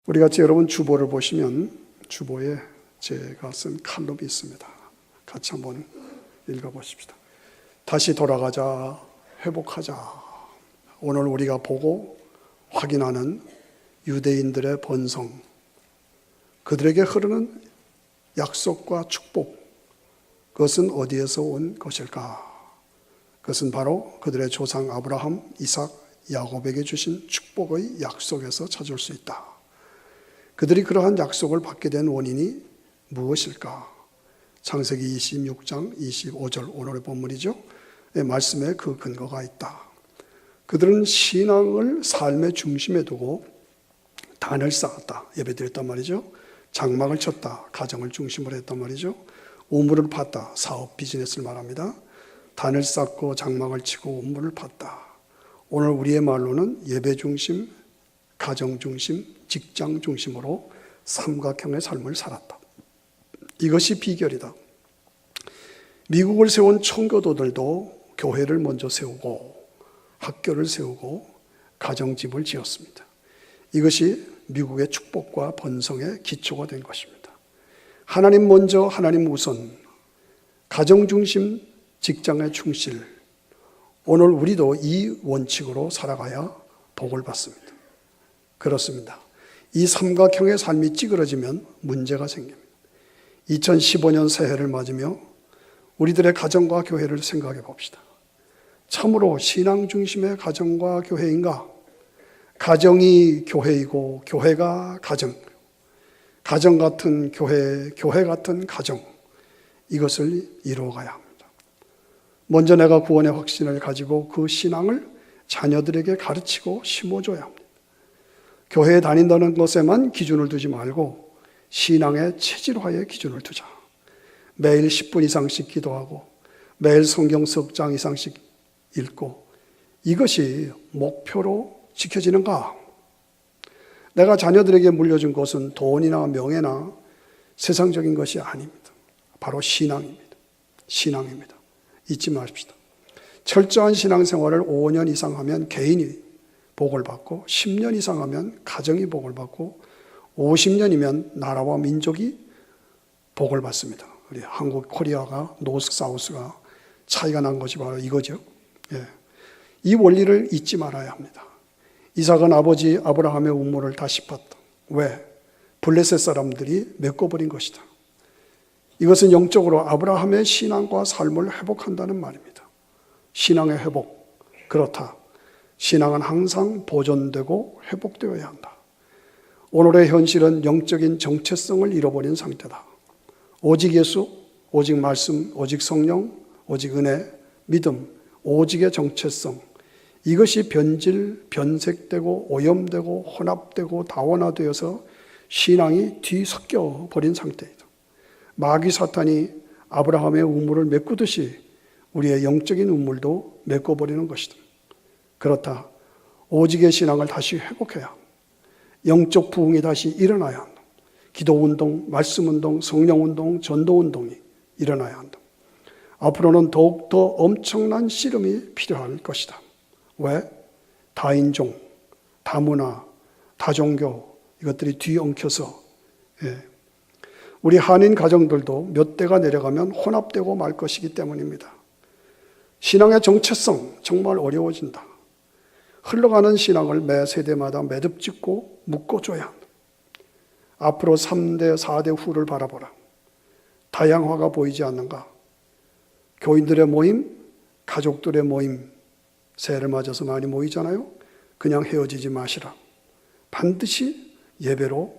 우리 같이 여러분 주보를 보시면 주보에 제가 쓴 칼럼이 있습니다. 같이 한번 읽어보십시다. 다시 돌아가자, 회복하자. 오늘 우리가 보고 확인하는 유대인들의 번성, 그들에게 흐르는 약속과 축복, 그것은 어디에서 온 것일까? 그것은 바로 그들의 조상 아브라함, 이삭, 야곱에게 주신 축복의 약속에서 찾을 수 있다. 그들이 그러한 약속을 받게 된 원인이 무엇일까? 창세기 26장 25절 오늘의 본문이죠. 말씀에 그 근거가 있다. 그들은 신앙을 삶의 중심에 두고 단을 쌓았다. 예배드렸단 말이죠. 장막을 쳤다. 가정을 중심으로 했단 말이죠. 우물을 팠다. 사업 비즈니스를 말합니다. 단을 쌓고 장막을 치고 우물을 팠다. 오늘 우리의 말로는 예배 중심, 가정 중심, 직장 중심으로 삼각형의 삶을 살았다. 이것이 비결이다. 미국을 세운 청교도들도 교회를 먼저 세우고 학교를 세우고 가정집을 지었습니다. 이것이 미국의 축복과 번성의 기초가 된 것입니다. 하나님 먼저, 하나님 우선, 가정 중심, 직장의 충실. 오늘 우리도 이 원칙으로 살아가야 복을 받습니다. 그렇습니다. 이 삼각형의 삶이 찌그러지면 문제가 생깁니다. 2015년 새해를 맞으며 우리들의 가정과 교회를 생각해 봅시다. 참으로 신앙 중심의 가정과 교회인가? 가정이 교회이고 교회가 가정, 가정 같은 교회, 교회 같은 가정, 이것을 이루어가야 합니다. 먼저 내가 구원의 확신을 가지고 그 신앙을 자녀들에게 가르치고 심어줘야 합니다. 교회에 다닌다는 것에만 기준을 두지 말고 신앙의 체질화에 기준을 두자. 매일 10분 이상씩 기도하고 매일 성경 석 장 이상씩 읽고 이것이 목표로 지켜지는가? 내가 자녀들에게 물려준 것은 돈이나 명예나 세상적인 것이 아닙니다. 바로 신앙입니다. 신앙입니다. 잊지 마십시다. 철저한 신앙생활을 5년 이상 하면 개인이 복을 받고 10년 이상 하면 가정이 복을 받고 50년이면 나라와 민족이 복을 받습니다. 우리 한국 코리아가 노스 사우스가 차이가 난 것이 바로 이거죠. 예. 이 원리를 잊지 말아야 합니다. 이삭은 아버지 아브라함의 우물을 다시 팠다. 왜? 블레셋 사람들이 메꿔버린 것이다. 이것은 영적으로 아브라함의 신앙과 삶을 회복한다는 말입니다. 신앙의 회복. 그렇다. 신앙은 항상 보존되고 회복되어야 한다. 오늘의 현실은 영적인 정체성을 잃어버린 상태다. 오직 예수, 오직 말씀, 오직 성령, 오직 은혜, 믿음, 오직의 정체성. 이것이 변질, 변색되고 오염되고 혼합되고 다원화되어서 신앙이 뒤섞여 버린 상태이다. 마귀 사탄이 아브라함의 우물을 메꾸듯이 우리의 영적인 우물도 메꿔버리는 것이다. 그렇다. 오직의 신앙을 다시 회복해야 합니다. 영적 부흥이 다시 일어나야 한다. 기도운동, 말씀운동, 성령운동, 전도운동이 일어나야 한다. 앞으로는 더욱더 엄청난 씨름이 필요할 것이다. 왜? 다인종, 다문화, 다종교 이것들이 뒤엉켜서 우리 한인 가정들도 몇 대가 내려가면 혼합되고 말 것이기 때문입니다. 신앙의 정체성 정말 어려워진다. 흘러가는 신앙을 매 세대마다 매듭짓고 묶어줘야 한다. 앞으로 3대, 4대 후를 바라보라. 다양화가 보이지 않는가? 교인들의 모임, 가족들의 모임, 새해를 맞아서 많이 모이잖아요. 그냥 헤어지지 마시라. 반드시 예배로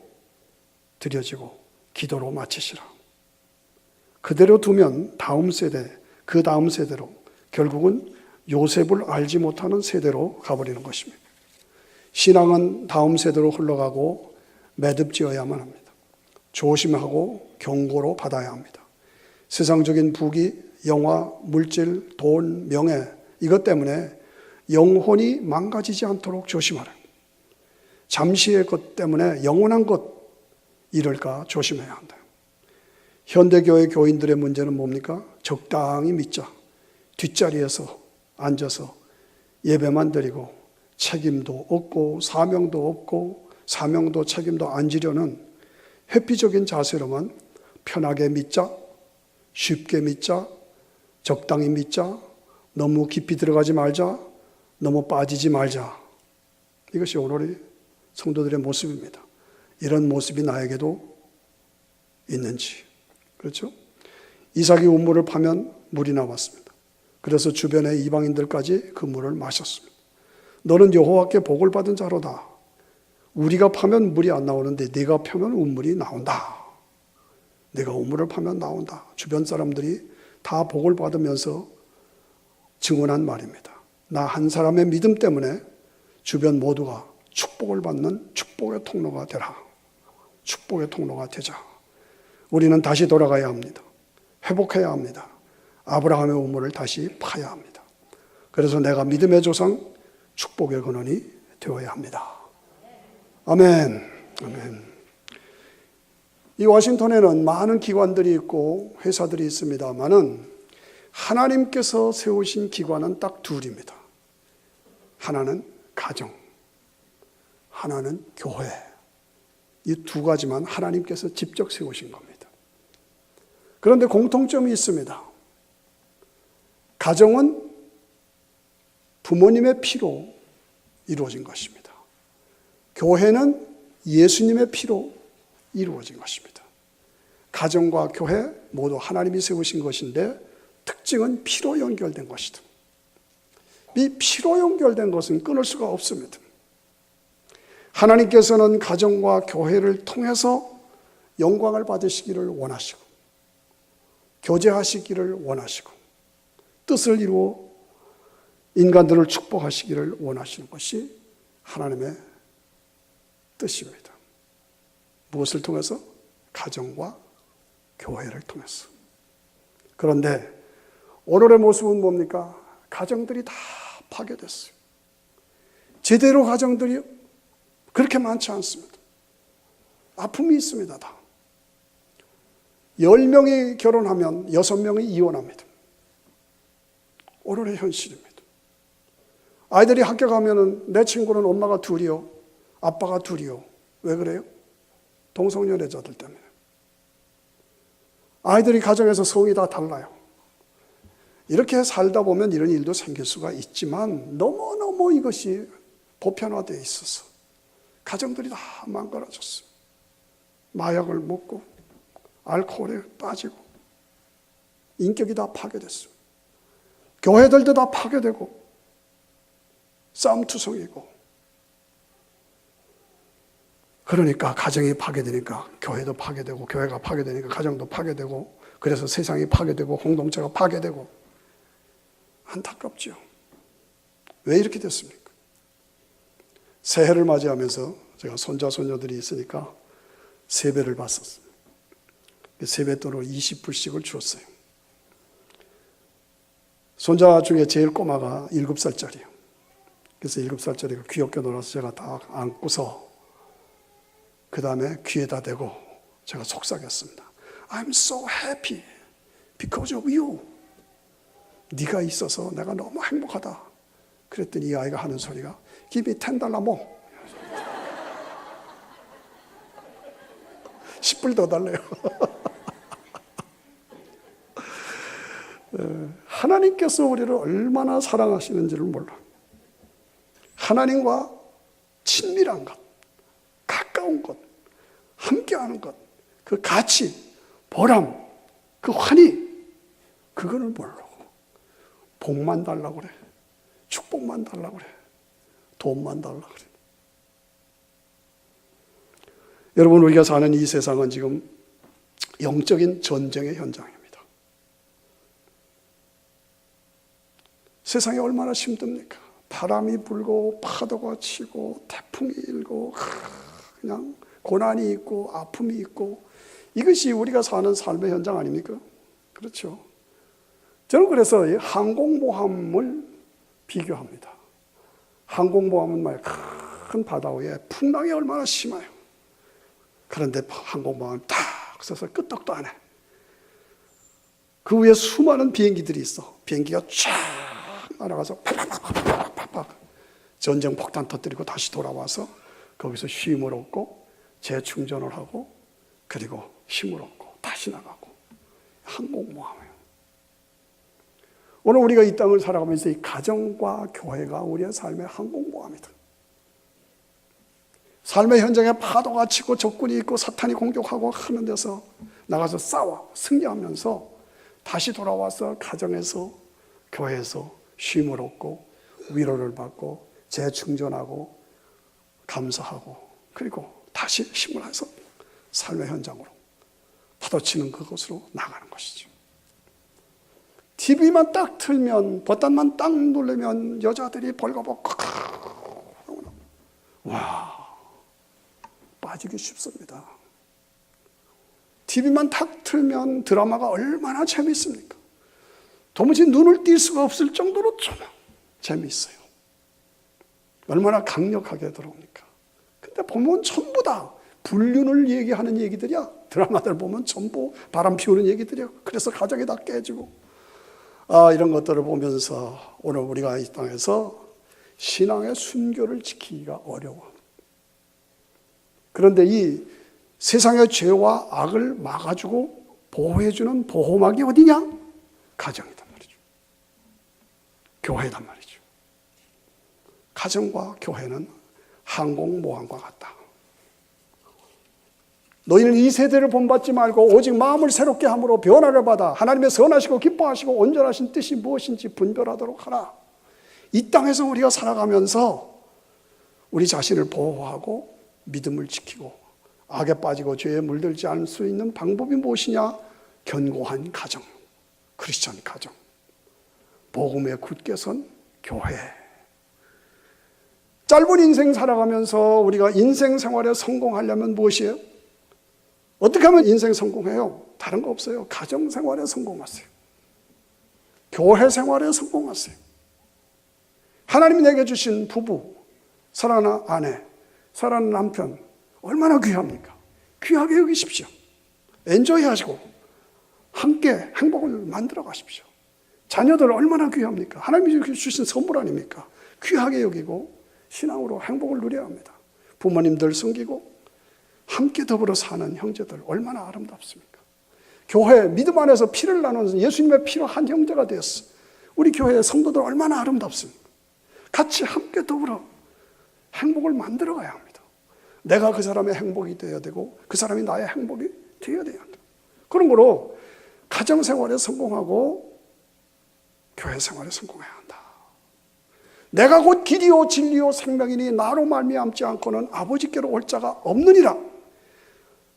드려지고 기도로 마치시라. 그대로 두면 다음 세대, 그 다음 세대로 결국은 요셉을 알지 못하는 세대로 가버리는 것입니다. 신앙은 다음 세대로 흘러가고 매듭지어야만 합니다. 조심하고 경고로 받아야 합니다. 세상적인 부귀, 영화, 물질, 돈, 명예 이것 때문에 영혼이 망가지지 않도록 조심하라. 잠시의 것 때문에 영원한 것 잃을까 조심해야 한다. 현대교회 교인들의 문제는 뭡니까? 적당히 믿자. 뒷자리에서 앉아서 예배만 드리고 책임도 없고 사명도 없고 사명도 책임도 안 지려는 회피적인 자세로만 편하게 믿자, 쉽게 믿자, 적당히 믿자, 너무 깊이 들어가지 말자, 너무 빠지지 말자. 이것이 오늘의 성도들의 모습입니다. 이런 모습이 나에게도 있는지. 그렇죠? 이삭이 우물을 파면 물이 나왔습니다. 그래서 주변의 이방인들까지 그 물을 마셨습니다. 너는 여호와께 복을 받은 자로다. 우리가 파면 물이 안 나오는데 네가 파면 우물이 나온다. 네가 우물을 파면 나온다. 주변 사람들이 다 복을 받으면서 증언한 말입니다. 나 한 사람의 믿음 때문에 주변 모두가 축복을 받는 축복의 통로가 되라. 축복의 통로가 되자. 우리는 다시 돌아가야 합니다. 회복해야 합니다. 아브라함의 우물을 다시 파야 합니다. 그래서 내가 믿음의 조상, 축복의 근원이 되어야 합니다. 아멘. 아멘. 이 워싱턴에는 많은 기관들이 있고 회사들이 있습니다만은 하나님께서 세우신 기관은 딱 둘입니다. 하나는 가정, 하나는 교회. 이 두 가지만 하나님께서 직접 세우신 겁니다. 그런데 공통점이 있습니다. 가정은 부모님의 피로 이루어진 것입니다. 교회는 예수님의 피로 이루어진 것입니다. 가정과 교회 모두 하나님이 세우신 것인데 특징은 피로 연결된 것이다. 이 피로 연결된 것은 끊을 수가 없습니다. 하나님께서는 가정과 교회를 통해서 영광을 받으시기를 원하시고 교제하시기를 원하시고 뜻을 이루어 인간들을 축복하시기를 원하시는 것이 하나님의 뜻입니다. 무엇을 통해서? 가정과 교회를 통해서. 그런데 오늘의 모습은 뭡니까? 가정들이 다 파괴됐어요. 제대로 가정들이 그렇게 많지 않습니다. 아픔이 있습니다. 다. 10명이 결혼하면 6명이 이혼합니다. 오늘의 현실입니다. 아이들이 학교 가면은 내 친구는 엄마가 둘이요, 아빠가 둘이요. 왜 그래요? 동성연애자들 때문에. 아이들이 가정에서 성이 다 달라요. 이렇게 살다 보면 이런 일도 생길 수가 있지만 너무너무 이것이 보편화되어 있어서 가정들이 다 망가져졌어요. 마약을 먹고 알코올에 빠지고 인격이 다 파괴됐어요. 교회들도 다 파괴되고 싸움투성이고 그러니까 가정이 파괴되니까 교회도 파괴되고 교회가 파괴되니까 가정도 파괴되고 그래서 세상이 파괴되고 공동체가 파괴되고 안타깝죠. 왜 이렇게 됐습니까? 새해를 맞이하면서 제가 손자 손녀들이 있으니까 세배를 봤었어요. 세뱃돈으로 20불씩을 주었어요. 손자 중에 제일 꼬마가 7살짜리예요. 그래서 7살짜리가 귀엽게 놀아서 제가 다 안고서 그 다음에 귀에다 대고 제가 속삭였습니다. I'm so happy because of you. 네가 있어서 내가 너무 행복하다. 그랬더니 이 아이가 하는 소리가 Give me $10 more. 10불 더 달래요. 하나님께서 우리를 얼마나 사랑하시는지를 몰라. 하나님과 친밀한 것, 가까운 것, 함께하는 것, 그 가치, 보람, 그 환희, 그거는 모르고 복만 달라고 그래. 축복만 달라고 그래. 돈만 달라고 그래. 여러분, 우리가 사는 이 세상은 지금 영적인 전쟁의 현장입니다. 세상이 얼마나 힘듭니까? 바람이 불고 파도가 치고 태풍이 일고 그냥 고난이 있고 아픔이 있고 이것이 우리가 사는 삶의 현장 아닙니까? 그렇죠. 저는 그래서 항공모함을 비교합니다. 항공모함은 말 큰 바다 위에 풍랑이 얼마나 심해요. 그런데 항공모함을 딱 서서 끄떡도 안 해. 그 위에 수많은 비행기들이 있어. 비행기가 쫙 날아가서 팍팍팍팍팍 전쟁 폭탄 터뜨리고 다시 돌아와서 거기서 쉼을 얻고 재충전을 하고 그리고 힘을 얻고 다시 나가고 항공모함이에요. 오늘 우리가 이 땅을 살아가면서 이 가정과 교회가 우리의 삶의 항공모함이다. 삶의 현장에 파도가 치고 적군이 있고 사탄이 공격하고 하는 데서 나가서 싸워 승리하면서 다시 돌아와서 가정에서 교회에서 쉼을 얻고 위로를 받고 재충전하고 감사하고 그리고 다시 힘을 해서 삶의 현장으로 파도치는 그곳으로 나가는 것이죠. TV만 딱 틀면 버튼만 딱 누르면 여자들이 벌거벗고 와 빠지기 쉽습니다. TV만 딱 틀면 드라마가 얼마나 재미있습니까? 도무지 눈을 뗄 수가 없을 정도로 좀 재미있어요. 얼마나 강력하게 들어옵니까? 근데 보면 전부 다 불륜을 얘기하는 얘기들이야. 드라마들 보면 전부 바람 피우는 얘기들이야. 그래서 가정이 다 깨지고 이런 것들을 보면서 오늘 우리가 이 땅에서 신앙의 순교를 지키기가 어려워. 그런데 이 세상의 죄와 악을 막아주고 보호해주는 보호막이 어디냐? 가정이단 말이죠. 교회단 말이죠. 가정과 교회는 항공모함과 같다. 너희는 이 세대를 본받지 말고 오직 마음을 새롭게 함으로 변화를 받아 하나님의 선하시고 기뻐하시고 온전하신 뜻이 무엇인지 분별하도록 하라. 이 땅에서 우리가 살아가면서 우리 자신을 보호하고 믿음을 지키고 악에 빠지고 죄에 물들지 않을 수 있는 방법이 무엇이냐? 견고한 가정, 크리스천 가정, 복음에 굳게 선 교회. 짧은 인생 살아가면서 우리가 인생 생활에 성공하려면 무엇이에요? 어떻게 하면 인생 성공해요? 다른 거 없어요. 가정 생활에 성공하세요. 교회 생활에 성공하세요. 하나님이 내게 주신 부부, 사랑하는 아내, 사랑하는 남편 얼마나 귀합니까? 귀하게 여기십시오. 엔조이 하시고 함께 행복을 만들어 가십시오. 자녀들 얼마나 귀합니까? 하나님이 주신 선물 아닙니까? 귀하게 여기고 신앙으로 행복을 누려야 합니다. 부모님들 섬기고 함께 더불어 사는 형제들 얼마나 아름답습니까? 교회 믿음 안에서 피를 나누면서 예수님의 피로 한 형제가 되었어. 우리 교회의 성도들 얼마나 아름답습니까? 같이 함께 더불어 행복을 만들어 가야 합니다. 내가 그 사람의 행복이 되어야 되고 그 사람이 나의 행복이 되어야 돼야 한다. 그런 거로 가정생활에 성공하고 교회 생활에 성공해야 한다. 내가 곧 길이요 진리요 생명이니 나로 말미암지 않고는 아버지께로 올 자가 없느니라.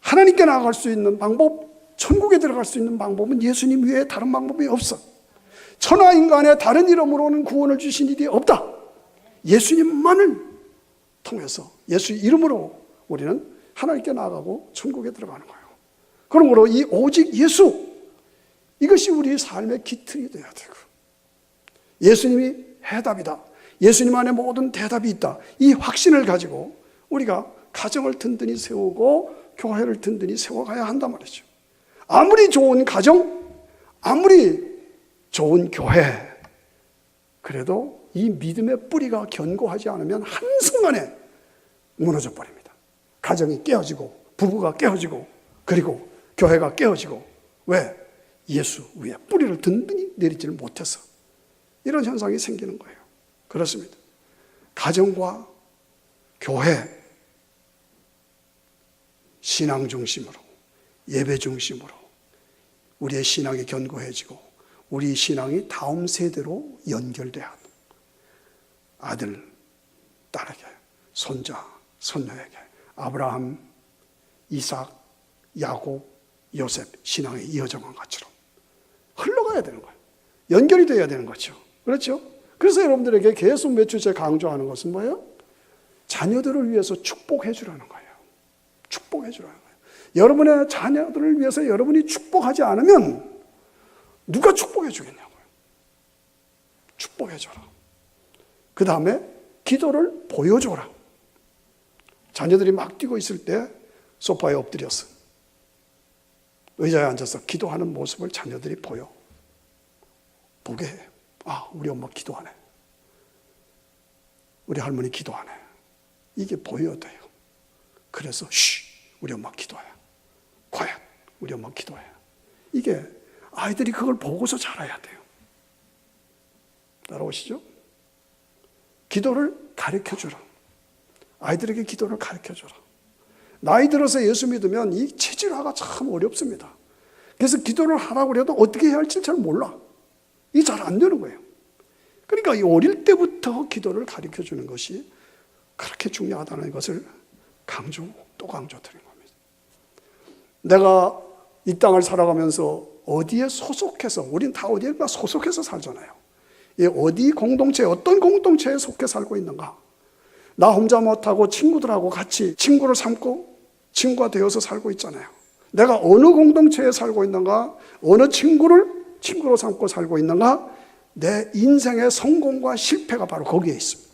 하나님께 나아갈 수 있는 방법, 천국에 들어갈 수 있는 방법은 예수님 외에 다른 방법이 없어. 천하 인간의 다른 이름으로는 구원을 주신 일이 없다. 예수님만을 통해서 예수 이름으로 우리는 하나님께 나아가고 천국에 들어가는 거예요. 그러므로 이 오직 예수, 이것이 우리 삶의 기틀이 되어야 되고, 예수님이 해답이다, 예수님 안에 모든 대답이 있다, 이 확신을 가지고 우리가 가정을 든든히 세우고 교회를 든든히 세워가야 한단 말이죠. 아무리 좋은 가정, 아무리 좋은 교회, 그래도 이 믿음의 뿌리가 견고하지 않으면 한순간에 무너져 버립니다. 가정이 깨어지고 부부가 깨어지고 그리고 교회가 깨어지고. 왜? 예수 위에 뿌리를 든든히 내리지를 못해서 이런 현상이 생기는 거예요. 그렇습니다. 가정과 교회, 신앙 중심으로, 예배 중심으로 우리의 신앙이 견고해지고 우리 신앙이 다음 세대로 연결돼야 합니다. 아들, 딸에게, 손자, 손녀에게, 아브라함, 이삭, 야곱, 요셉 신앙이 이어져간 것처럼 흘러가야 되는 거예요. 연결이 돼야 되는 거죠. 그렇죠? 그래서 여러분들에게 계속 몇 주째 강조하는 것은 뭐예요? 자녀들을 위해서 축복해 주라는 거예요. 축복해 주라는 거예요. 여러분의 자녀들을 위해서 여러분이 축복하지 않으면 누가 축복해 주겠냐고요. 축복해 줘라. 그 다음에 기도를 보여줘라. 자녀들이 막 뛰고 있을 때 소파에 엎드려서 의자에 앉아서 기도하는 모습을 자녀들이 보게 해요. 아, 우리 엄마 기도하네. 우리 할머니 기도하네. 이게 보여야 돼요. 그래서 우리 엄마 기도해. 과연 우리 엄마 기도해. 이게 아이들이 그걸 보고서 자라야 돼요. 따라오시죠? 기도를 가르쳐주라. 아이들에게 기도를 가르쳐주라. 나이 들어서 예수 믿으면 이 체질화가 참 어렵습니다. 그래서 기도를 하라고 해도 어떻게 해야 할지 잘 몰라. 이게 잘 안 되는 거예요. 그러니까 이 어릴 때부터 기도를 가르쳐주는 것이 그렇게 중요하다는 것을 또 강조드린 겁니다. 내가 이 땅을 살아가면서 어디에 소속해서, 우린 다 어디에 소속해서 살잖아요. 이 어디 공동체, 어떤 공동체에 속해 살고 있는가? 나 혼자 못하고 친구들하고 같이 친구를 삼고 친구가 되어서 살고 있잖아요. 내가 어느 공동체에 살고 있는가? 어느 친구를 친구로 삼고 살고 있는가? 내 인생의 성공과 실패가 바로 거기에 있습니다.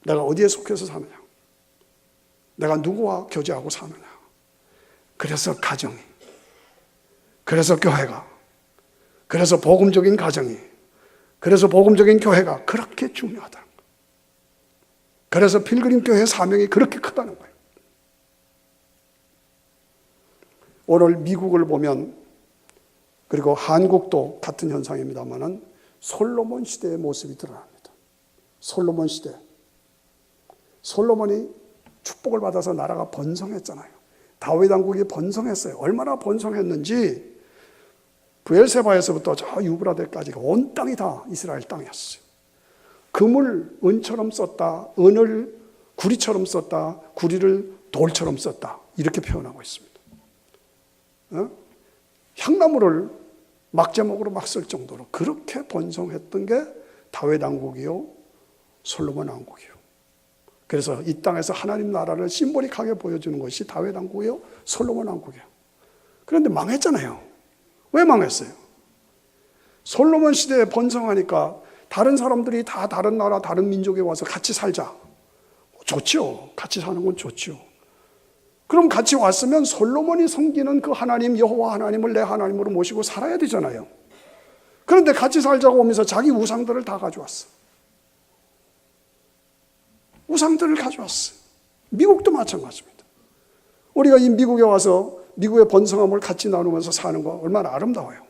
내가 어디에 속해서 사느냐? 내가 누구와 교제하고 사느냐? 그래서 가정이, 그래서 교회가, 그래서 복음적인 가정이, 그래서 복음적인 교회가 그렇게 중요하다는 거예요. 그래서 필그림 교회의 사명이 그렇게 크다는 거예요. 오늘 미국을 보면, 그리고 한국도 같은 현상입니다만은 솔로몬 시대의 모습이 드러납니다. 솔로몬 시대. 솔로몬이 축복을 받아서 나라가 번성했잖아요. 다윗 왕국이 번성했어요. 얼마나 번성했는지 브엘세바에서부터 저 유브라데까지 온 땅이 다 이스라엘 땅이었어요. 금을 은처럼 썼다. 은을 구리처럼 썼다. 구리를 돌처럼 썼다. 이렇게 표현하고 있습니다. 향나무를 막제목으로 막 쓸 정도로 그렇게 번성했던 게 다윗 왕국이요, 솔로몬 왕국이요. 그래서 이 땅에서 하나님 나라를 심보릭하게 보여주는 것이 다윗 왕국이요, 솔로몬 왕국이요. 그런데 망했잖아요. 왜 망했어요? 솔로몬 시대에 번성하니까 다른 사람들이 다 다른 나라, 다른 민족에 와서 같이 살자. 좋죠. 같이 사는 건 좋죠. 그럼 같이 왔으면 솔로몬이 섬기는 그 하나님, 여호와 하나님을 내 하나님으로 모시고 살아야 되잖아요. 그런데 같이 살자고 하면서 자기 우상들을 다 가져왔어. 우상들을 가져왔어요. 미국도 마찬가지입니다. 우리가 이 미국에 와서 미국의 번성함을 같이 나누면서 사는 거 얼마나 아름다워요.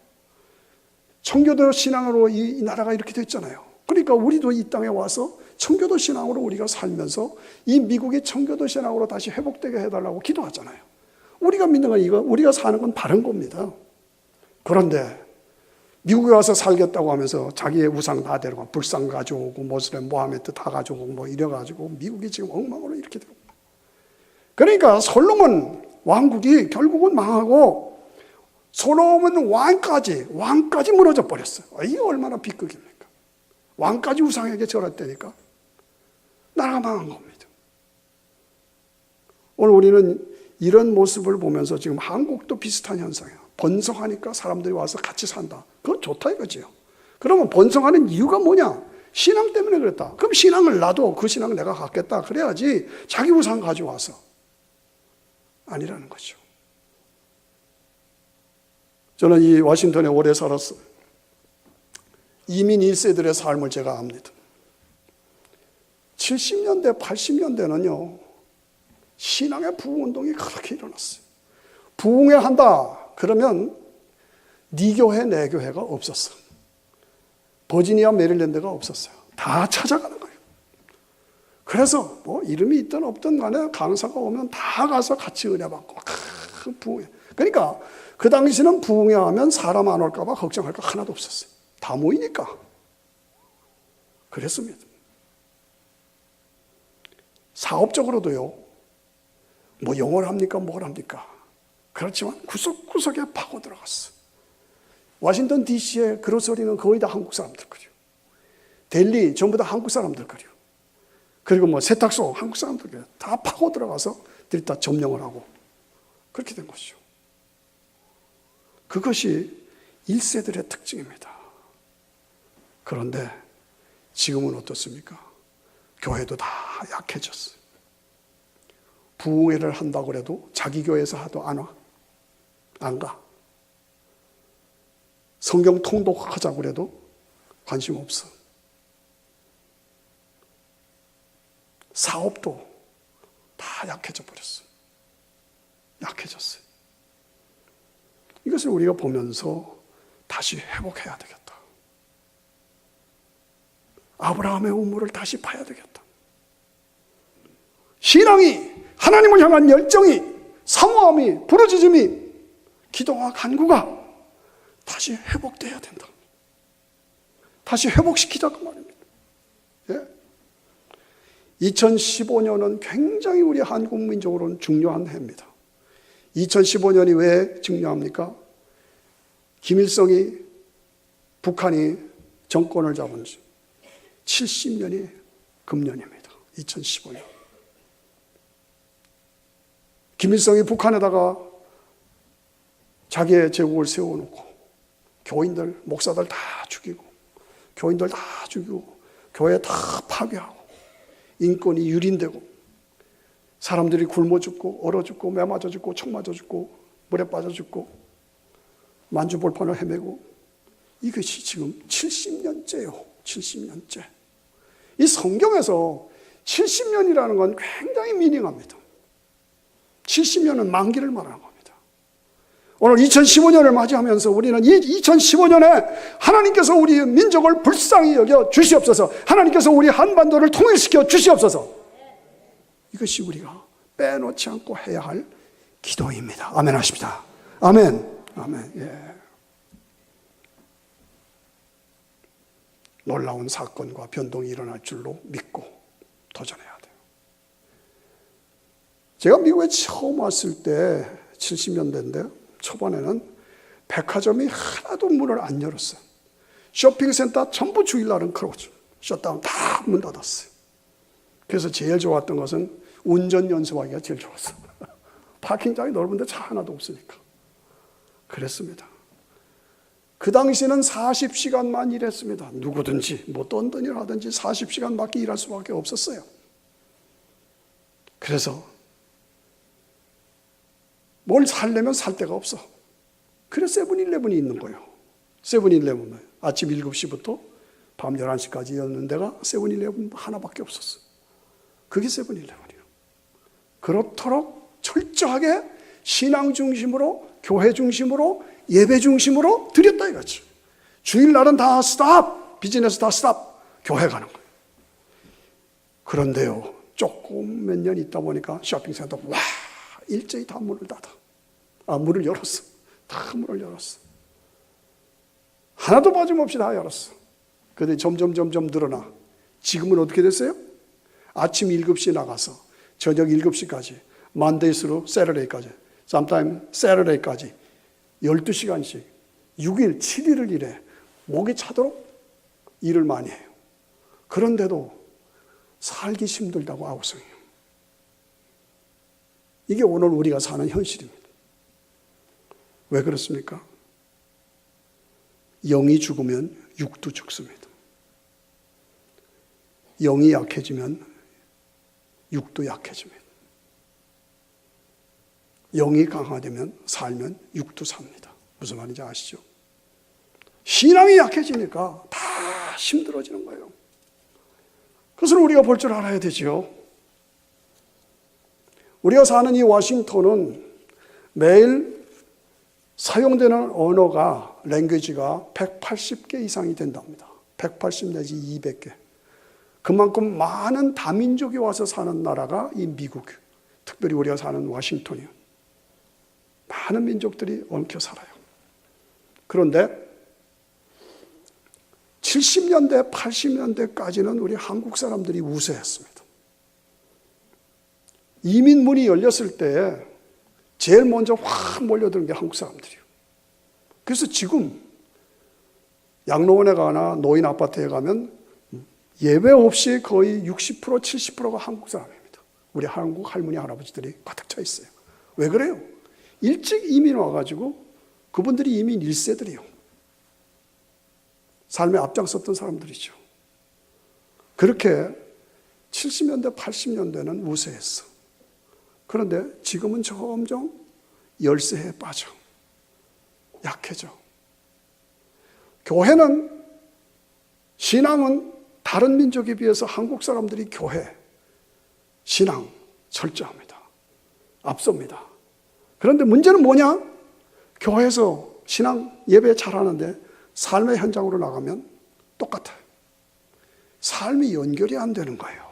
청교도 신앙으로 이 나라가 이렇게 됐잖아요. 그러니까 우리도 이 땅에 와서 청교도 신앙으로 우리가 살면서 이 미국이 청교도 신앙으로 다시 회복되게 해달라고 기도하잖아요. 우리가 믿는 건 이거, 우리가 사는 건 바른 겁니다. 그런데 미국에 와서 살겠다고 하면서 자기의 우상 다 데려가 불상 가져오고 모슬렘, 모하메드 다 가져오고 뭐 이래가지고 미국이 지금 엉망으로 이렇게 되고. 그러니까 솔로몬 왕국이 결국은 망하고 솔로몬 왕까지 무너져 버렸어요. 이게 얼마나 비극입니까? 왕까지 우상에게 절했다니까 나라가 망한 겁니다. 오늘 우리는 이런 모습을 보면서 지금 한국도 비슷한 현상이에요. 번성하니까 사람들이 와서 같이 산다. 그건 좋다 이거지요. 그러면 번성하는 이유가 뭐냐? 신앙 때문에 그랬다. 그럼 신앙을 놔도 그 신앙을 내가 갖겠다. 그래야지 자기 우상 가져와서. 아니라는 거죠. 저는 이 워싱턴에 오래 살았어요. 이민 1세들의 삶을 제가 압니다. 70년대, 80년대는요, 신앙의 부흥운동이 그렇게 일어났어요. 부흥회 한다. 그러면 네 교회, 내 교회가 없었어. 버지니아, 메릴랜드가 없었어요. 다 찾아가는 거예요. 그래서 뭐 이름이 있든 없든 간에 강사가 오면 다 가서 같이 은혜 받고 큰 부흥회. 그러니까 그 당시는 부흥회 하면 사람 안 올까 봐 걱정할 거 하나도 없었어요. 다 모이니까. 그랬습니다. 사업적으로도요. 뭐 영어를 합니까? 뭘 합니까? 그렇지만 구석구석에 파고 들어갔어. 워싱턴 DC의 그로서리는 거의 다 한국 사람들 거려. 델리 전부 다 한국 사람들 거려. 그리고 뭐 세탁소 한국 사람들 거려. 다 파고 들어가서 들다 점령을 하고 그렇게 된 것이죠. 그것이 1세들의 특징입니다. 그런데 지금은 어떻습니까? 교회도 다 약해졌어요. 부흥회를 한다고 해도 자기 교회에서 하도 안 와. 안 가. 성경 통독하자고 해도 관심 없어. 사업도 다 약해져 버렸어요. 약해졌어요. 이것을 우리가 보면서 다시 회복해야 되겠다. 아브라함의 우물을 다시 파야 되겠다. 신앙이, 하나님을 향한 열정이, 사모함이, 부르짖음이, 기도와 간구가 다시 회복돼야 된다. 다시 회복시키자 그 말입니다. 예? 2015년은 굉장히 우리 한국 민족으로는 중요한 해입니다. 2015년이 왜 중요합니까? 김일성이, 북한이 정권을 잡은 지 70년이 금년입니다. 2015년. 김일성이 북한에다가 자기의 제국을 세워놓고 교인들, 목사들 다 죽이고 교인들 다 죽이고 교회 다 파괴하고 인권이 유린되고 사람들이 굶어 죽고 얼어 죽고 매 맞아 죽고 총 맞아 죽고 물에 빠져 죽고 만주볼판을 헤매고 이것이 지금 70년째요. 70년째. 이 성경에서 70년이라는 건 굉장히 미닝합니다. 70년은 만기를 말하는 겁니다. 오늘 2015년을 맞이하면서 우리는 이 2015년에 하나님께서 우리 민족을 불쌍히 여겨 주시옵소서. 하나님께서 우리 한반도를 통일시켜 주시옵소서. 이것이 우리가 빼놓지 않고 해야 할 기도입니다. 아멘 하십니다. 아멘. 아멘. 예. 놀라운 사건과 변동이 일어날 줄로 믿고 도전해야 돼요. 제가 미국에 처음 왔을 때 70년대인데 초반에는 백화점이 하나도 문을 안 열었어요. 쇼핑센터 전부 주일날은 클로즈, 셧다운 다 문 닫았어요. 그래서 제일 좋았던 것은 운전 연습하기가 제일 좋았어요. 파킹장이 넓은데 차 하나도 없으니까. 그랬습니다. 그 당시에는 40시간만 일했습니다. 누구든지 뭐 어떤 일 하든지 40시간밖에 일할 수밖에 없었어요. 그래서 뭘 살려면 살 데가 없어. 그래서 세븐일레븐이 있는 거예요. 세븐일레븐은 아침 7시부터 밤 11시까지 여는 데가 세븐일레븐 하나밖에 없었어. 그게 세븐일레븐이에요. 그렇도록 철저하게 신앙 중심으로, 교회 중심으로, 예배 중심으로 드렸다 이거지. 주일날은 다 스탑, 비즈니스 다 스탑, 교회 가는 거예요. 그런데요, 조금 몇 년 있다 보니까 쇼핑센터 와 일제히 다 문을 닫아. 문을 열었어. 다 문을 열었어. 하나도 빠짐없이 다 열었어. 그런데 점점 늘어나. 지금은 어떻게 됐어요? 아침 7시에 나가서 저녁 7시까지, Mondays로 Saturday까지, sometime Saturday까지 12시간씩 6일, 7일을 일해. 목이 차도록 일을 많이 해요. 그런데도 살기 힘들다고 아우성해요. 이게 오늘 우리가 사는 현실입니다. 왜 그렇습니까? 영이 죽으면 육도 죽습니다. 영이 약해지면 육도 약해집니다. 영이 강화되면 살면 육도 삽니다. 무슨 말인지 아시죠? 신앙이 약해지니까 다 힘들어지는 거예요. 그것을 우리가 볼 줄 알아야 되죠. 우리가 사는 이 워싱턴은 매일 사용되는 언어가, 랭귀지가 180개 이상이 된답니다. 180 내지 200개. 그만큼 많은 다민족이 와서 사는 나라가 이 미국, 특별히 우리가 사는 워싱턴이요. 많은 민족들이 엉켜 살아요. 그런데 70년대, 80년대까지는 우리 한국 사람들이 우세했습니다. 이민문이 열렸을 때 제일 먼저 확 몰려드는 게 한국 사람들이에요. 그래서 지금 양로원에 가나 노인 아파트에 가면 예외 없이 거의 60%, 70%가 한국 사람입니다. 우리 한국 할머니, 할아버지들이 가득 차 있어요. 왜 그래요? 일찍 이민 와가지고 그분들이 이민 1세들이요. 삶에 앞장섰던 사람들이죠. 그렇게 70년대, 80년대는 우세했어. 그런데 지금은 점점 열세에 빠져. 약해져. 교회는, 신앙은 다른 민족에 비해서 한국 사람들이 교회, 신앙, 철저합니다. 앞섭니다. 그런데 문제는 뭐냐? 교회에서 신앙 예배 잘하는데 삶의 현장으로 나가면 똑같아요. 삶이 연결이 안 되는 거예요.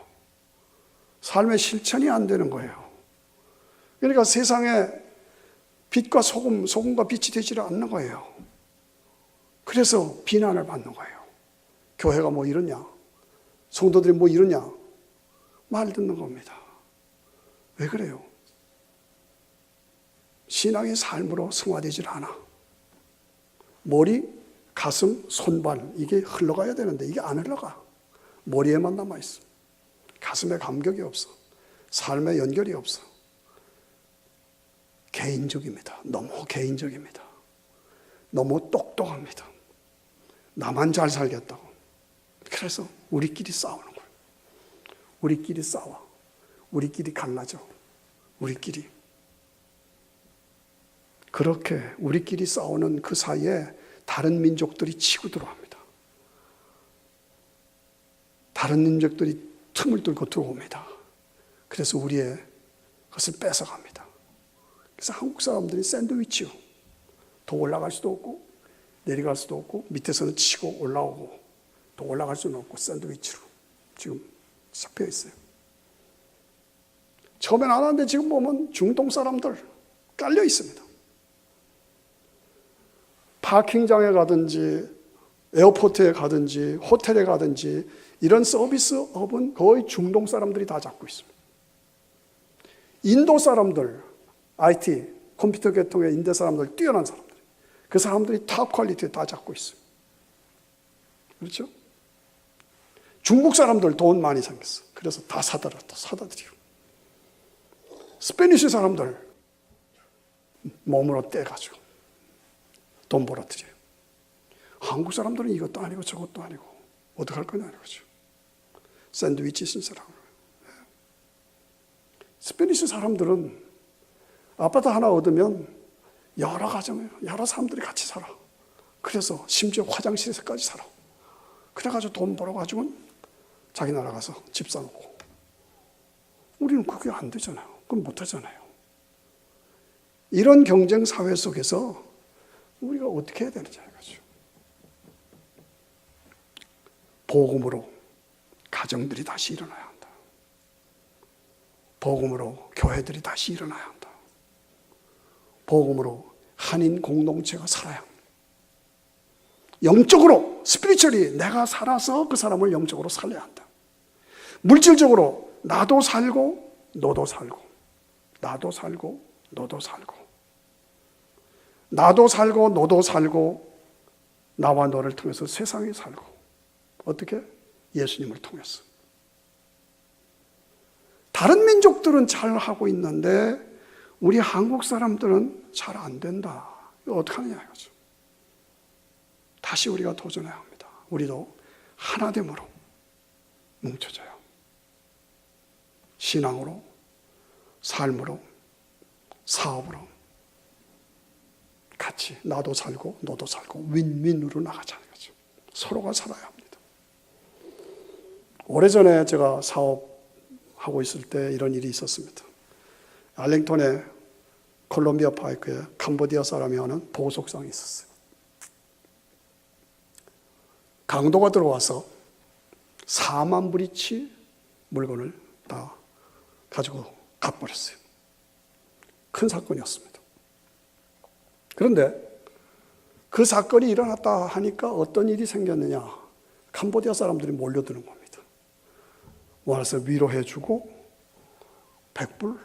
삶의 실천이 안 되는 거예요. 그러니까 세상에 빛과 소금과 빛이 되지를 않는 거예요. 그래서 비난을 받는 거예요. 교회가 뭐 이러냐? 성도들이 뭐 이러냐? 말 듣는 겁니다. 왜 그래요? 신앙의 삶으로 승화되질 않아. 머리, 가슴, 손발 이게 흘러가야 되는데 이게 안 흘러가. 머리에만 남아있어. 가슴에 감격이 없어. 삶에 연결이 없어. 개인적입니다. 너무 개인적입니다. 너무 똑똑합니다. 나만 잘 살겠다고. 그래서 우리끼리 싸우는 거예요. 우리끼리 싸워. 우리끼리 갈라져. 우리끼리. 그렇게 우리끼리 싸우는 그 사이에 다른 민족들이 치고 들어옵니다. 다른 민족들이 틈을 뚫고 들어옵니다. 그래서 우리의 것을 뺏어갑니다. 그래서 한국 사람들이 샌드위치요. 더 올라갈 수도 없고 내려갈 수도 없고 밑에서는 치고 올라오고 더 올라갈 수는 없고 샌드위치로 지금 잡혀 있어요. 처음엔 안 하는데 지금 보면 중동 사람들 깔려 있습니다. 파킹장에 가든지 에어포트에 가든지 호텔에 가든지 이런 서비스업은 거의 중동 사람들이 다 잡고 있습니다. 인도 사람들, IT, 컴퓨터 계통의 인도 사람들, 뛰어난 사람들, 그 사람들이 탑 퀄리티에 다 잡고 있습니다. 그렇죠? 중국 사람들 돈 많이 생겼어. 그래서 다 사다 드리고. 스페니쉬 사람들 몸으로 떼가지고 돈 벌어들여요. 한국 사람들은 이것도 아니고 저것도 아니고 어떡할 거냐 이거죠. 샌드위치 신세라고. 스페니쉬 사람들은 아파트 하나 얻으면 여러 가정이에요. 여러 사람들이 같이 살아. 그래서 심지어 화장실에서까지 살아. 그래가지고 돈 벌어가지고 자기 나라 가서 집 사놓고. 우리는 그게 안 되잖아요. 그건 못 하잖아요. 이런 경쟁 사회 속에서 우리가 어떻게 해야 되는지 알겠죠. 복음으로 가정들이 다시 일어나야 한다. 복음으로 교회들이 다시 일어나야 한다. 복음으로 한인 공동체가 살아야 합니다. 영적으로, 스피리추얼리 내가 살아서 그 사람을 영적으로 살려야 한다. 물질적으로 나도 살고 너도 살고 나도 살고 너도 살고 나도 살고 너도 살고 나와 너를 통해서 세상이 살고 어떻게? 예수님을 통해서. 다른 민족들은 잘 하고 있는데 우리 한국 사람들은 잘 안 된다. 이거 어떡하느냐 이거죠. 다시 우리가 도전해야 합니다. 우리도 하나됨으로 뭉쳐져요. 신앙으로, 삶으로, 사업으로 같이 나도 살고 너도 살고 윈윈으로 나가자는 거죠. 서로가 살아야 합니다. 오래전에 제가 사업하고 있을 때 이런 일이 있었습니다. 알링턴의 콜롬비아 파이크에 캄보디아 사람이 하는 보석상이 있었어요. 강도가 들어와서 4만 브리치 물건을 다 가지고 가버렸어요. 큰 사건이었습니다. 그런데 그 사건이 일어났다 하니까 어떤 일이 생겼느냐. 캄보디아 사람들이 몰려드는 겁니다. 와서 위로해주고 100불,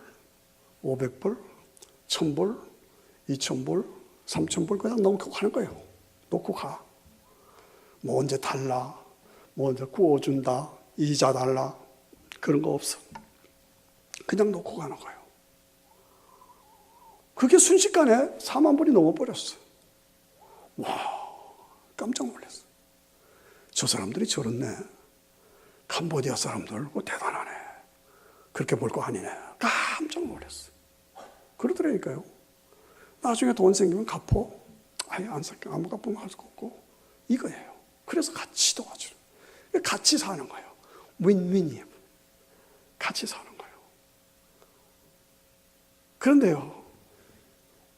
500불, 1000불, 2000불, 3000불 그냥 놓고 가는 거예요. 놓고 가. 뭐 언제 달라, 뭐 언제 구워준다, 이자 달라 그런 거 없어. 그냥 놓고 가는 거예요. 그게 순식간에 4만 불이 넘어버렸어. 와, 깜짝 놀랐어. 저 사람들이 저렇네. 캄보디아 사람들 대단하네. 그렇게 볼 거 아니네. 깜짝 놀랐어. 그러더라니까요. 나중에 돈 생기면 갚어. 아예 안 살게. 아무 갚으면 할 수 없고. 이거예요. 그래서 같이 도와주는. 같이 사는 거예요. 윈윈이에요. 같이 사는 거예요. 그런데요,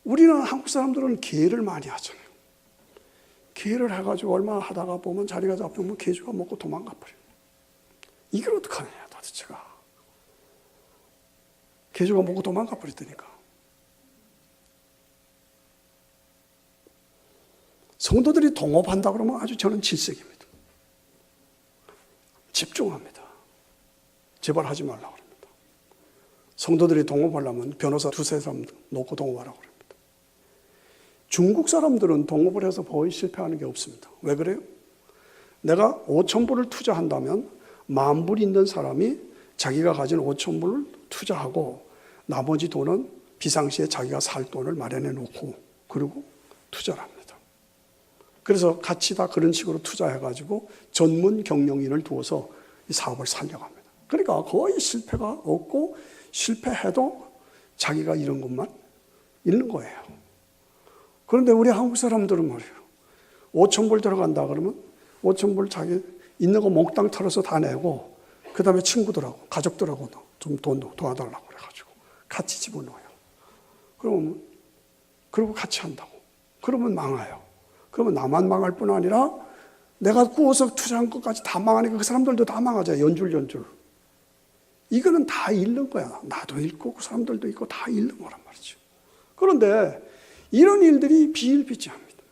우리는 한국 사람들은 계를 많이 하잖아요. 계를 해가지고 얼마나 하다가 보면 자리가 잡히면 계주가 먹고 도망가 버려요. 이걸 어떡하느냐 도대체가. 계주가 먹고 도망가 버렸다니까. 성도들이 동업한다 그러면 아주 저는 질색입니다. 집중합니다. 제발 하지 말라고 합니다. 성도들이 동업하려면 변호사 두세 사람 놓고 동업하라고 합니다. 중국 사람들은 동업을 해서 거의 실패하는 게 없습니다. 왜 그래요? 내가 5,000불을 투자한다면 10,000불 있는 사람이 자기가 가진 5,000불을 투자하고 나머지 돈은 비상시에 자기가 살 돈을 마련해 놓고 그리고 투자를 합니다. 그래서 같이 다 그런 식으로 투자해가지고 전문 경영인을 두어서 이 사업을 살려갑니다. 그러니까 거의 실패가 없고 실패해도 자기가 이런 것만 있는 거예요. 그런데 우리 한국 사람들은 말이에요. 5,000불 들어간다 그러면 5,000불 자기 있는 거 몽땅 털어서 다 내고 그 다음에 친구들하고 가족들하고 좀 돈 도와달라고 그래가지고 같이 집어넣어요. 그리고 같이 한다고. 그러면 망해요. 그러면 나만 망할 뿐 아니라 내가 구워서 투자한 것까지 다 망하니까 그 사람들도 다 망하잖아요. 연줄. 이거는 다 잃는 거야. 나도 잃고 그 사람들도 잃고 다 잃는 거란 말이죠. 그런데 이런 일들이 비일비재합니다.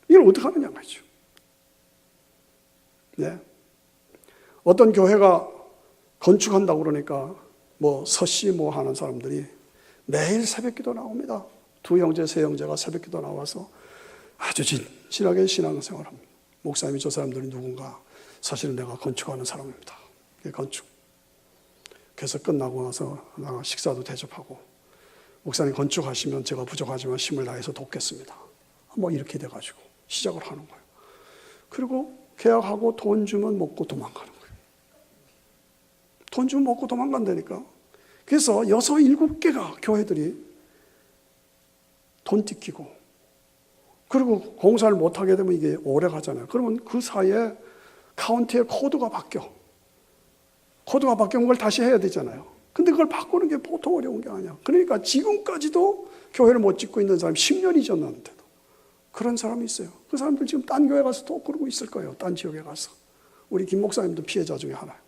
이걸 어떻게 하느냐 말이죠. 네. 어떤 교회가 건축한다고 그러니까 서씨 하는 사람들이 매일 새벽기도 나옵니다. 두 형제, 세 형제가 새벽기도 나와서 아주 진실하게 신앙생활합니다. 목사님이 저 사람들이 누군가 사실은 내가 건축하는 사람입니다. 건축. 그래서 끝나고 나서 식사도 대접하고 목사님 건축하시면 제가 부족하지만 힘을 다해서 돕겠습니다. 이렇게 돼가지고 시작을 하는 거예요. 그리고 계약하고 돈 주면 먹고 도망가는 거예요. 돈 주면 먹고 도망간다니까. 그래서 6, 7개가 교회들이 돈 뜯기고 그리고 공사를 못하게 되면 이게 오래 가잖아요. 그러면 그 사이에 카운티의 코드가 바뀌어. 코드가 바뀌면 그걸 다시 해야 되잖아요. 근데 그걸 바꾸는 게 보통 어려운 게 아니야. 그러니까 지금까지도 교회를 못 짓고 있는 사람이 10년이 지났는데도 그런 사람이 있어요. 그 사람들 지금 딴 교회 가서 또 그러고 있을 거예요. 딴 지역에 가서. 우리 김 목사님도 피해자 중에 하나예요.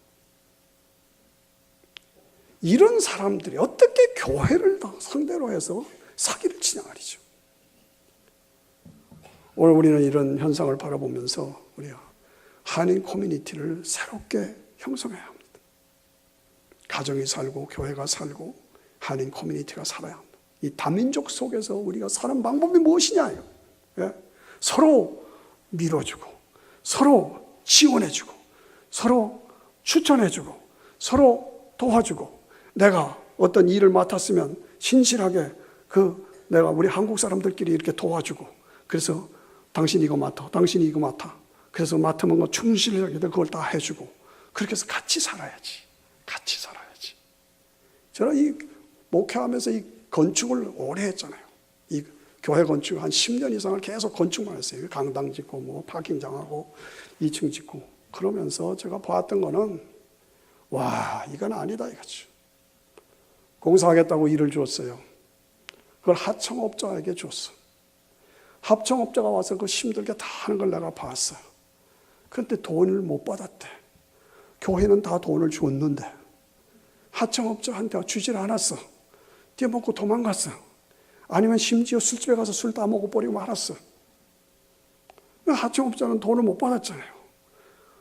이런 사람들이 어떻게 교회를 상대로 해서 사기를 치냐 말이죠. 오늘 우리는 이런 현상을 바라보면서 우리가 한인 커뮤니티를 새롭게 형성해야 합니다. 가정이 살고 교회가 살고 한인 커뮤니티가 살아야 합니다. 이 다민족 속에서 우리가 사는 방법이 무엇이냐요? 예? 서로 밀어주고 서로 지원해주고 서로 추천해주고 서로 도와주고 내가 어떤 일을 맡았으면 신실하게 내가 우리 한국 사람들끼리 이렇게 도와주고 그래서 당신이 이거 맡아 당신이 이거 맡아 그래서 맡으면 거 충실하게 그걸 다 해주고 그렇게 해서 같이 살아야지. 저는 이 목회하면서 이 건축을 오래 했잖아요. 이 교회 건축 한 10년 이상을 계속 건축만 했어요. 강당 짓고 파킹장하고 2층 짓고 그러면서 제가 봤던 거는 와 이건 아니다 이거죠. 공사하겠다고 일을 줬어요. 그걸 하청업자에게 줬어. 하청업자가 와서 그 힘들게 다 하는 걸 내가 봤어요. 그런데 돈을 못 받았대. 교회는 다 돈을 줬는데 하청업자한테 주질 않았어. 뛰어먹고 도망갔어. 아니면 심지어 술집에 가서 술 다 먹어버리고 말았어. 하청업자는 돈을 못 받았잖아요.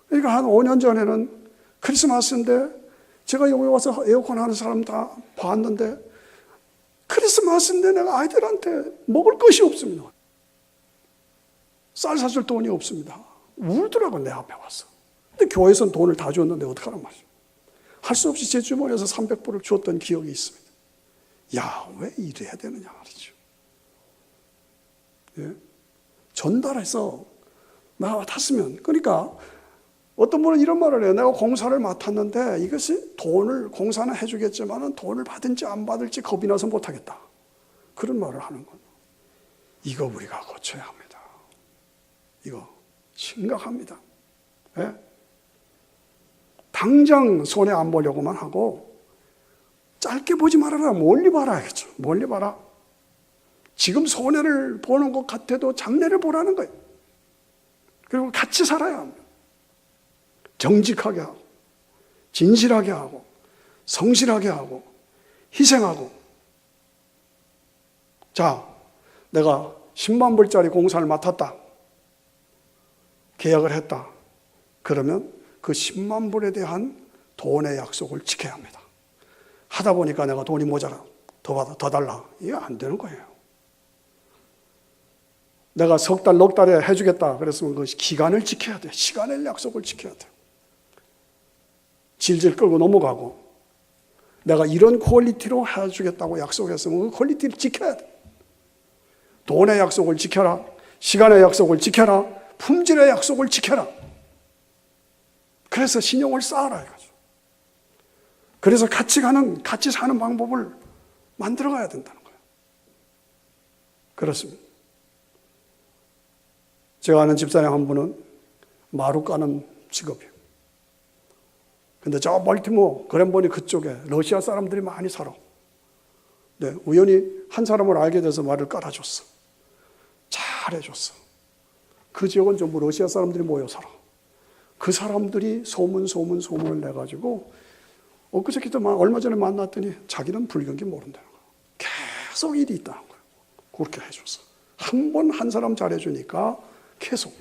그러니까 한 5년 전에는 크리스마스인데 제가 여기 와서 에어컨 하는 사람 다 봤는데 크리스마스인데 내가 아이들한테 먹을 것이 없습니다. 쌀 사줄 돈이 없습니다. 울더라고 내 앞에 와서. 근데 교회에서는 돈을 다 줬는데 어떡하란 말이죠. 할 수 없이 제 주머니에서 300불을 줬던 기억이 있습니다. 야, 왜 이래야 되느냐 말이죠. 예? 전달해서 맡았으면 그러니까 어떤 분은 이런 말을 해요. 내가 공사를 맡았는데 이것이 공사는 해주겠지만 돈을 받은지 안 받을지 겁이 나서 못하겠다. 그런 말을 하는 거예요. 이거 우리가 고쳐야 합니다. 이거 심각합니다. 예? 당장 손해 안 보려고만 하고 짧게 보지 말아라. 멀리 봐라겠죠. 멀리 봐라. 지금 손해를 보는 것 같아도 장래를 보라는 거예요. 그리고 같이 살아야 합니다. 정직하게 하고, 진실하게 하고, 성실하게 하고, 희생하고. 자, 내가 10만 불짜리 공사를 맡았다. 계약을 했다. 그러면 그 10만 불에 대한 돈의 약속을 지켜야 합니다. 하다 보니까 내가 돈이 모자라. 더 받아, 더 달라. 이게 안 되는 거예요. 내가 석 달, 넉 달에 해주겠다. 그랬으면 그 기간을 지켜야 돼. 시간의 약속을 지켜야 돼. 질질 끌고 넘어가고, 내가 이런 퀄리티로 해주겠다고 약속했으면 그 퀄리티를 지켜야 돼. 돈의 약속을 지켜라. 시간의 약속을 지켜라. 품질의 약속을 지켜라. 그래서 신용을 쌓아라 이거죠. 그래서 같이 사는 방법을 만들어 가야 된다는 거예요. 그렇습니다. 제가 아는 집사님 한 분은 마루 까는 직업이에요. 근데 저 멀티모 그랜버니 그쪽에 러시아 사람들이 많이 살아. 네, 우연히 한 사람을 알게 돼서 말을 깔아줬어. 잘해줬어. 그 지역은 전부 러시아 사람들이 모여 살아. 그 사람들이 소문을 내가지고 엊그저께도 얼마 전에 만났더니 자기는 불경기 모른다는 거야. 계속 일이 있다는 거야. 그렇게 해줬어. 한 번 한 사람 잘해주니까 계속.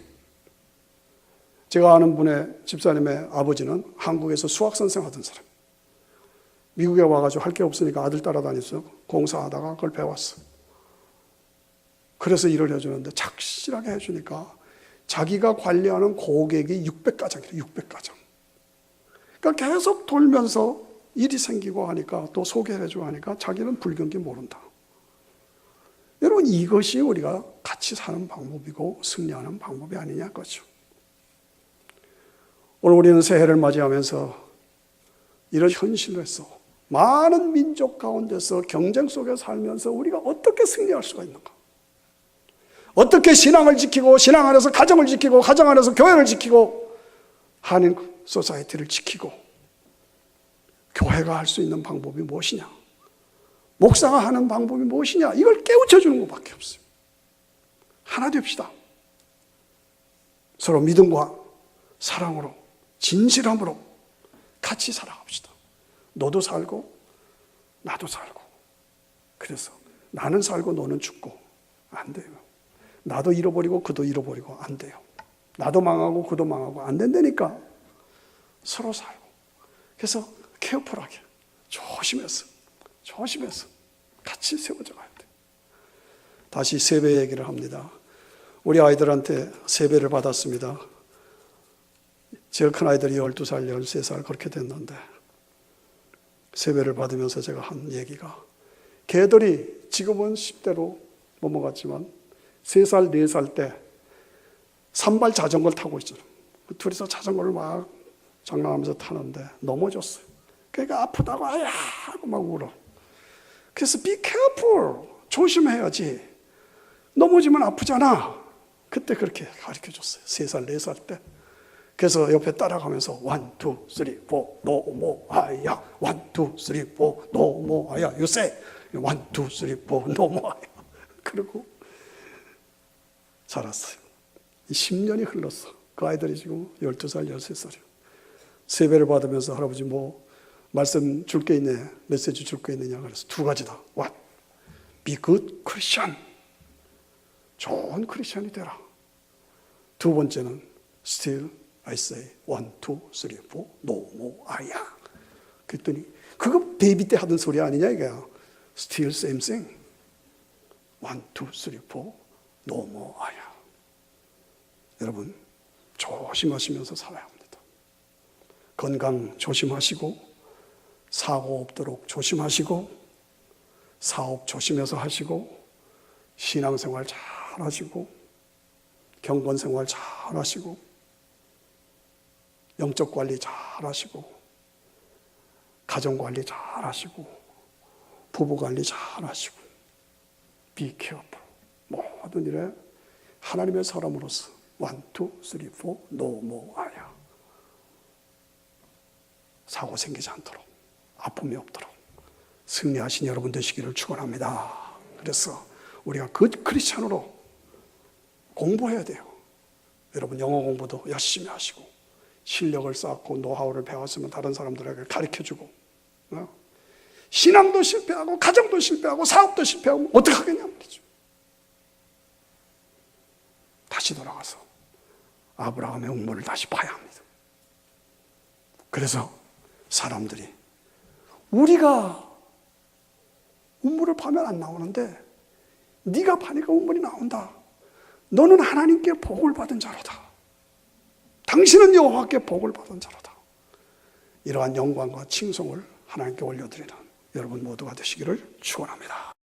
제가 아는 분의 집사님의 아버지는 한국에서 수학선생 하던 사람. 미국에 와가지고 할 게 없으니까 아들 따라다녔어. 공사하다가 그걸 배웠어. 그래서 일을 해주는데 착실하게 해주니까 자기가 관리하는 고객이 600가정이래. 600가정. 그러니까 계속 돌면서 일이 생기고 하니까 또 소개해주고 하니까 자기는 불경기 모른다. 여러분, 이것이 우리가 같이 사는 방법이고 승리하는 방법이 아니냐 그렇죠. 오늘 우리는 새해를 맞이하면서 이런 현실에서 많은 민족 가운데서 경쟁 속에 살면서 우리가 어떻게 승리할 수가 있는가? 어떻게 신앙을 지키고 신앙 안에서 가정을 지키고 가정 안에서 교회를 지키고 한인 소사이티를 지키고 교회가 할 수 있는 방법이 무엇이냐? 목사가 하는 방법이 무엇이냐? 이걸 깨우쳐 주는 것밖에 없어요. 하나 됩시다. 서로 믿음과 사랑으로 진실함으로 같이 살아갑시다. 너도 살고 나도 살고. 그래서 나는 살고 너는 죽고 안 돼요. 나도 잃어버리고 그도 잃어버리고 안 돼요. 나도 망하고 그도 망하고 안 된다니까. 서로 살고. 그래서 케어풀하게 조심해서 같이 세워져 가야 돼. 다시 세배 얘기를 합니다. 우리 아이들한테 세배를 받았습니다. 제일 큰 아이들이 12살, 13살 그렇게 됐는데 세배를 받으면서 제가 한 얘기가 걔들이 지금은 10대로 넘어갔지만 3살, 4살 때 산발 자전거를 타고 있어요. 둘이서 자전거를 막 장난하면서 타는데 넘어졌어요. 그러니까 아프다고 아야 하고 막 울어. 그래서 be careful. 조심해야지. 넘어지면 아프잖아. 그때 그렇게 가르쳐줬어요. 3살, 4살 때. 그래서 옆에 따라가면서 1, 2, 3, 4, 넘어아야 1, 2, 3, 4, 넘어아야 You say 1, 2, 3, 4, 넘어아야. 그리고 자랐어요. 10년이 흘렀어. 그 아이들이 지금 12살, 13살이에요. 세배를 받으면서 할아버지 말씀 줄 게 있네. 메시지 줄 게 있느냐. 그래서 2가지다. What? Be good Christian. 좋은 크리스천이 되라. 2번째는 Still I say 1, 2, 3, 4, 넘어아야. 그랬더니 그거 베이비 때 하던 소리 아니냐 이거야. Still same thing. 1, 2, 3, 4, 넘어아야. 여러분 조심하시면서 살아야 합니다. 건강 조심하시고 사고 없도록 조심하시고 사업 조심해서 하시고 신앙생활 잘 하시고 경건생활 잘 하시고 영적 관리 잘 하시고 가정 관리 잘 하시고 부부 관리 잘 하시고 Be careful. 모든 일에 하나님의 사람으로서 1, 2, 3, 4 넘어아야. 사고 생기지 않도록 아픔이 없도록 승리하신 여러분 되시기를 축원합니다. 그래서 우리가 그 크리스찬으로 공부해야 돼요. 여러분 영어 공부도 열심히 하시고 실력을 쌓고 노하우를 배웠으면 다른 사람들에게 가르쳐주고, 신앙도 실패하고 가정도 실패하고 사업도 실패하고 어떻게 하겠냐 말이죠. 다시 돌아가서 아브라함의 음모를 다시 봐야 합니다. 그래서 사람들이 우리가 음모를 파면 안 나오는데 네가 파니까 음모이 나온다. 너는 하나님께 복을 받은 자로다. 당신은 여호와께 복을 받은 자로다. 이러한 영광과 칭송을 하나님께 올려드리는 여러분 모두가 되시기를 축원합니다.